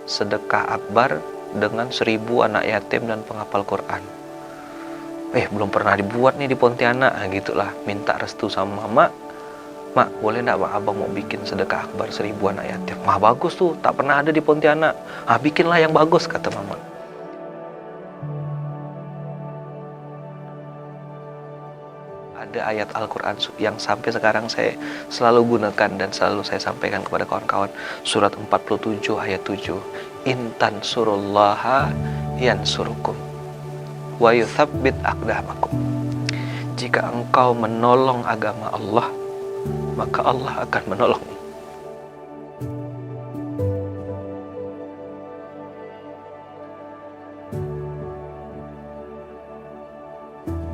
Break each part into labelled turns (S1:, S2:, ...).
S1: sedekah akbar dengan 1000 anak yatim dan penghafal Quran. Belum pernah dibuat nih di Pontianak. Nah, gitulah, minta restu sama Mak. Mak, boleh enggak Mak, Abang mau bikin sedekah akbar 1000 anak yatim. Wah, bagus tuh, tak pernah ada di Pontianak. Bikinlah yang bagus, kata Mama. Ada ayat Al-Quran yang sampai sekarang saya selalu gunakan dan selalu saya sampaikan kepada kawan-kawan. Surat 47 ayat 7. Intan surullaha yansurukum wa yuthabbit aqdamakum. Jika engkau menolong agama Allah, maka Allah akan menolongmu.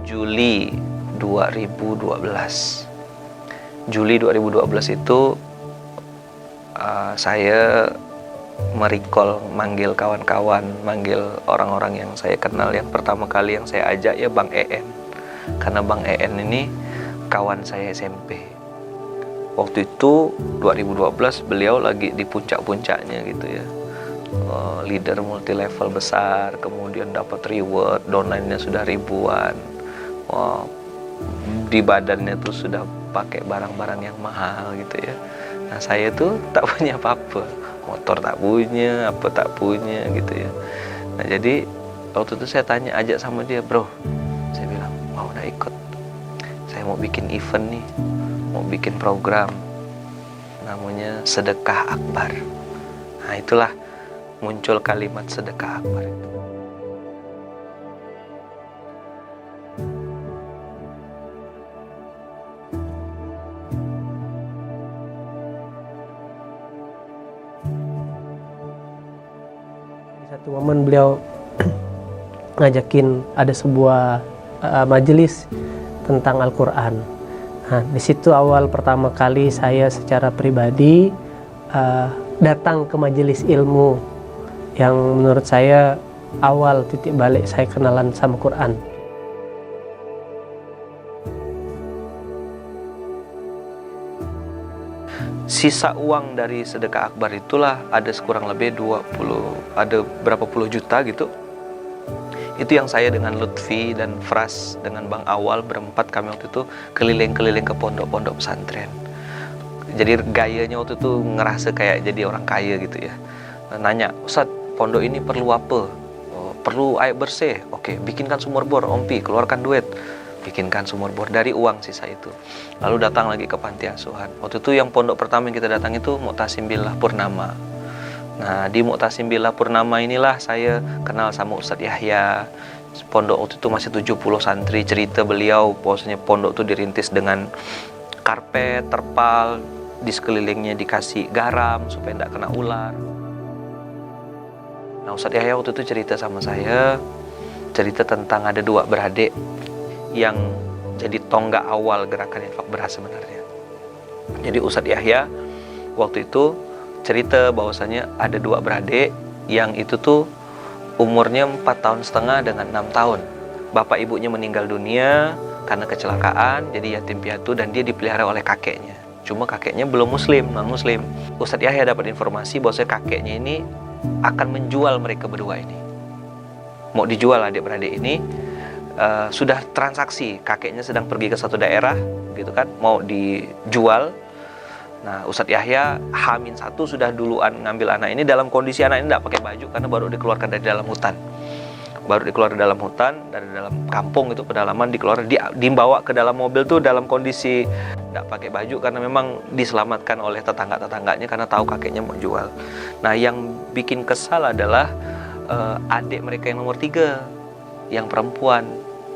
S1: Juli 2012. Juli 2012 itu saya merecall, manggil kawan-kawan, manggil orang-orang yang saya kenal. Yang pertama kali yang saya ajak ya Bang EN. Karena Bang EN ini kawan saya SMP. Waktu itu 2012 beliau lagi di puncak-puncaknya gitu ya. Leader multi level besar, kemudian dapat reward, downline-nya sudah ribuan. Di badannya tuh sudah pakai barang-barang yang mahal gitu ya. Nah, saya tuh tak punya apa-apa, motor tak punya, apa tak punya gitu ya. Nah, jadi waktu itu saya tanya, ajak sama dia, bro, saya bilang mau udah ikut, saya mau bikin event nih, mau bikin program namanya sedekah akbar. Nah, itulah muncul kalimat sedekah akbar itu.
S2: Satu momen beliau ngajakin ada sebuah majelis tentang Al-Quran. Nah, di situ awal pertama kali saya secara pribadi datang ke majelis ilmu yang menurut saya awal titik balik saya kenalan sama Quran.
S1: Sisa uang dari sedekah akbar itulah ada kurang lebih 20, ada berapa puluh juta gitu. Itu yang saya dengan Lutfi dan Fras dengan Bang Awal berempat, kami waktu itu keliling-keliling ke pondok-pondok pesantren. Jadi gayanya waktu itu ngerasa kayak jadi orang kaya gitu ya. Nanya, Ustadz, pondok ini perlu apa? Perlu air bersih. Oke, bikinkan sumur bor, Ompi, keluarkan duit. Bikinkan sumur bor dari uang sisa itu. Lalu datang lagi ke panti asuhan. Waktu itu yang pondok pertama yang kita datang itu Mu'tasim Billah Purnama. Nah, di Mu'tasim Billah Purnama inilah saya kenal sama Ustadz Yahya. Pondok waktu itu masih 70 santri. Cerita beliau bahwasanya pondok itu dirintis dengan karpet, terpal, di sekelilingnya dikasih garam supaya tidak kena ular. Nah, Ustadz Yahya waktu itu cerita sama saya, cerita tentang ada 2 beradik yang jadi tonggak awal gerakan infak beras sebenarnya. Jadi Ustadz Yahya waktu itu cerita bahwasanya ada 2 beradik yang itu tuh umurnya 4,5 tahun dengan 6 tahun. Bapak ibunya meninggal dunia karena kecelakaan, jadi yatim piatu, dan dia dipelihara oleh kakeknya. Cuma kakeknya belum muslim, non muslim. Ustadz Yahya dapat informasi bahwasanya kakeknya ini akan menjual mereka berdua ini. Mau dijual adik beradik ini. Sudah transaksi, kakeknya sedang pergi ke satu daerah gitu kan, mau dijual. Nah, Ustadz Yahya H-1 sudah duluan ngambil anak ini dalam kondisi anak ini tidak pakai baju karena baru dikeluarkan dari dalam hutan. Baru dikeluarkan dari dalam hutan, dari dalam kampung itu, pedalaman, dikeluarkan, dibawa ke dalam mobil tuh dalam kondisi tidak pakai baju karena memang diselamatkan oleh tetangga-tetangganya karena tahu kakeknya mau jual. Nah, yang bikin kesal adalah adik mereka yang nomor 3, yang perempuan.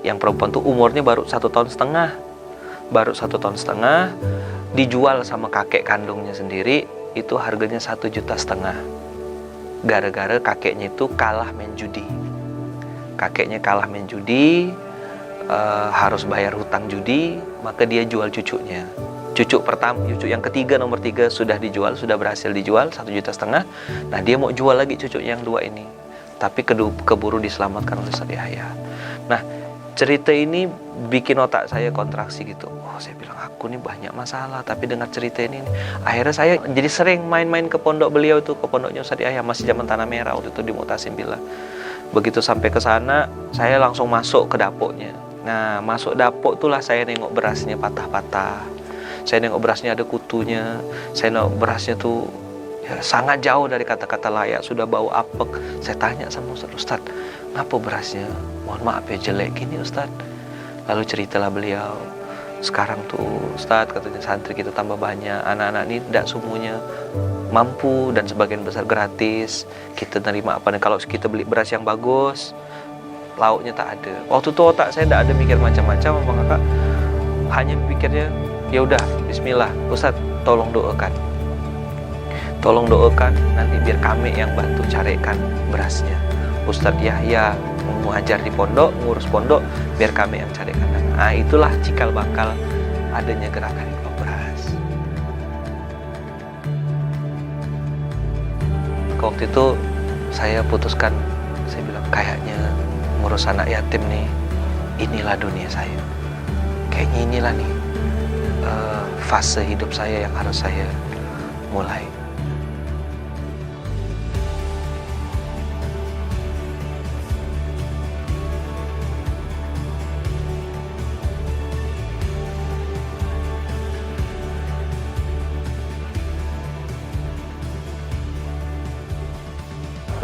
S1: Yang perempuan tuh umurnya baru 1,5 tahun. Baru 1,5 tahun, dijual sama kakek kandungnya sendiri, itu harganya 1,5 juta. Gara-gara kakeknya itu kalah main judi. Kakeknya kalah main judi, harus bayar hutang judi, maka dia jual cucunya. Cucu yang ketiga, nomor 3 sudah dijual, sudah berhasil dijual 1,5 juta. Nah, dia mau jual lagi cucunya yang 2 ini. Tapi keburu diselamatkan oleh Ustadz Yahya. Nah, cerita ini bikin otak saya kontraksi gitu. Oh, saya bilang aku nih banyak masalah, tapi dengar cerita ini akhirnya saya jadi sering main-main ke pondok beliau itu, ke pondoknya Ustadz Yahya, masih zaman Tanah Merah waktu itu di Mu'tasim Billah. Begitu sampai ke sana, saya langsung masuk ke dapurnya. Nah, masuk dapur itulah saya nengok berasnya patah-patah. Saya nengok berasnya ada kutunya. Saya nengok berasnya tuh ya, sangat jauh dari kata-kata layak, sudah bau apek. Saya tanya sama Ustadz, ngapa berasnya? Mohon maaf ya jelek gini Ustadz. Lalu ceritalah beliau, sekarang tuh Ustadz katanya santri kita tambah banyak, anak-anak ini tidak semuanya mampu dan sebagian besar gratis. Kita terima apa? Dan kalau kita beli beras yang bagus, lauknya tak ada. Waktu itu otak saya tidak ada mikir macam-macam, Bang Kakak. Hanya pikirnya, ya udah, Bismillah, Ustadz tolong doakan. Tolong doakan, nanti biar kami yang bantu carikan berasnya. Ustadz Yahya mengajar di pondok, ngurus pondok, biar kami yang carikan. Nah, itulah cikal bakal adanya gerakan infak beras. Waktu itu saya putuskan, saya bilang kayaknya ngurus anak yatim nih, inilah dunia saya. Kayaknya inilah nih fase hidup saya yang harus saya mulai.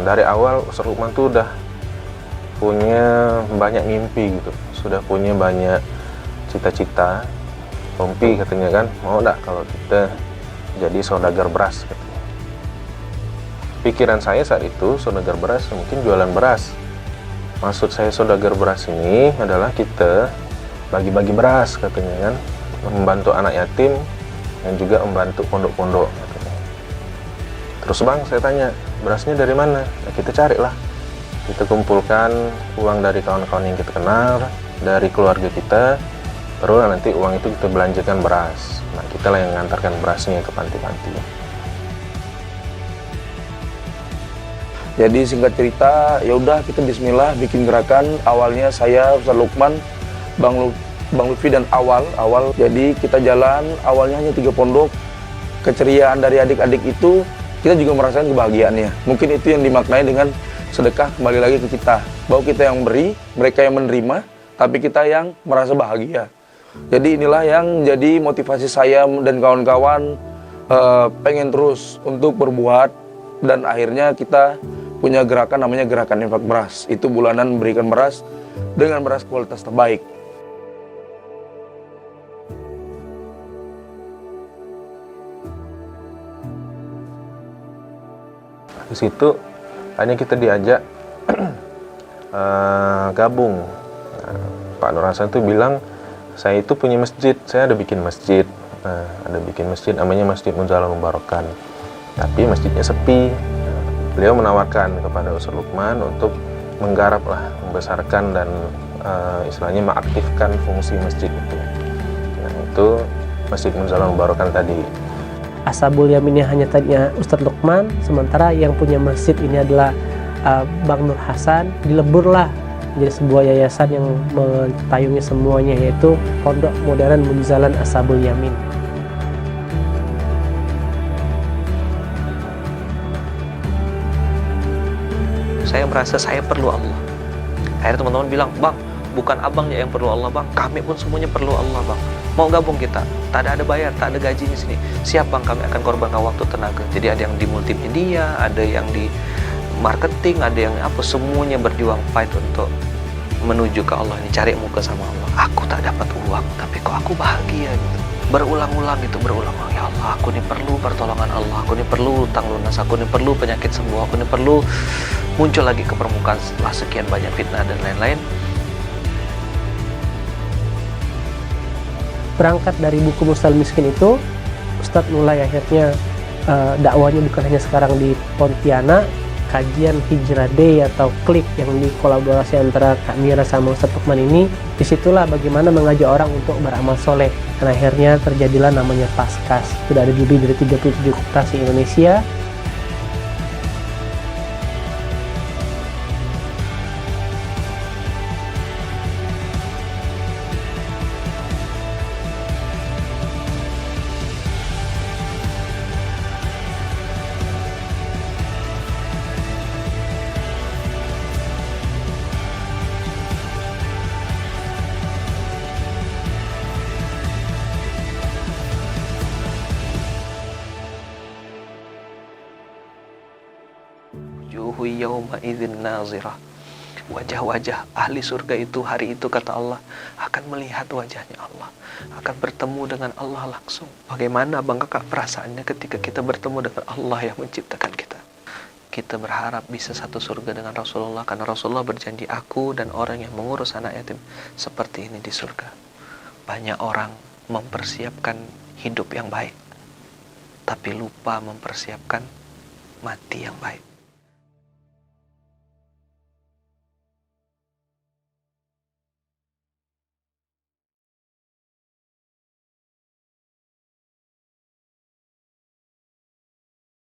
S3: Dari awal Ustadz Lukman tuh udah punya banyak mimpi gitu, sudah punya banyak cita-cita. Tompi katanya kan, mau enggak kalau kita jadi saudagar beras katanya. Pikiran saya saat itu saudagar beras mungkin jualan beras. Maksud saya saudagar beras ini adalah kita bagi-bagi beras katanya kan, membantu anak yatim dan juga membantu pondok-pondok katanya. Terus Bang, saya tanya, berasnya dari mana? Nah, kita carilah, kita kumpulkan uang dari kawan-kawan yang kita kenal, dari keluarga kita, baru nanti uang itu kita belanjakan beras. Nah, kita lah yang mengantarkan berasnya ke panti-panti.
S4: Jadi singkat cerita, ya udah kita Bismillah bikin gerakan. Awalnya saya Ustadz Lukman, Bang Lutfi dan awal. Jadi kita jalan, awalnya hanya 3 pondok. Keceriaan dari adik-adik itu kita juga merasakan kebahagiaannya. Mungkin itu yang dimaknai dengan sedekah kembali lagi ke kita. Bahwa kita yang beri, mereka yang menerima, tapi kita yang merasa bahagia. Jadi inilah yang jadi motivasi saya dan kawan-kawan pengen terus untuk berbuat. Dan akhirnya kita punya gerakan namanya Gerakan Infak Beras. Itu bulanan memberikan beras dengan beras kualitas terbaik.
S3: Di situ hanya kita diajak gabung. Pak Nur Hasan tuh bilang, saya itu punya masjid, saya ada bikin masjid. Ada bikin masjid namanya Masjid Munzalah Mubarokan. Tapi masjidnya sepi. Beliau menawarkan kepada Ustadz Lukman untuk menggarap lah, membesarkan dan istilahnya mengaktifkan fungsi masjid itu. Nah, itu Masjid Munzalah Mubarokan tadi.
S2: Ashabul Yamin hanya tadinya Ustadz Lukman, sementara yang punya masjid ini adalah Bang Nur Hasan. Dileburlah menjadi sebuah yayasan yang mentayungi semuanya, yaitu Pondok Modern Munzalan Ashabul Yamin.
S1: Saya merasa saya perlu Allah. Akhirnya teman-teman bilang, Bang, bukan abangnya yang perlu Allah, Bang, kami pun semuanya perlu Allah, Bang. Mau gabung kita? Tak ada bayar, tak ada gaji di sini. Siap Bang, kami akan korbankan waktu, tenaga. Jadi ada yang di multimedia, ada yang di marketing, ada yang apa, semuanya berjuang fight untuk menuju ke Allah ini, cari muka sama Allah. Aku tak dapat uang, tapi kok aku bahagia gitu. Berulang-ulang itu, berulang-ulang. Ya Allah, aku ini perlu pertolongan Allah, aku ini perlu utang lunas, aku ini perlu penyakit sembuh, aku ini perlu muncul lagi ke permukaan setelah sekian banyak fitnah dan lain-lain.
S2: Berangkat dari buku Mustal Miskin itu, Ustadz mulai akhirnya dakwanya bukan hanya sekarang di Pontianak, kajian Hijrah Day atau klik yang dikolaborasi antara Kak Mira sama Ustadz Lukman ini, disitulah bagaimana mengajak orang untuk beramal soleh. Dan akhirnya terjadilah namanya Paskas. Sudah ada lebih dari 37 koperasi Indonesia.
S1: wujuhu yawma idzin nazirah. Wajah-wajah ahli surga itu hari itu, kata Allah, akan melihat wajahnya Allah, akan bertemu dengan Allah langsung. Bagaimana bangga perasaannya ketika kita bertemu dengan Allah yang menciptakan kita. Kita berharap bisa satu surga dengan Rasulullah, karena Rasulullah berjanji, aku dan orang yang mengurus anak yatim seperti ini di surga. Banyak orang mempersiapkan hidup yang baik, tapi lupa mempersiapkan mati yang baik.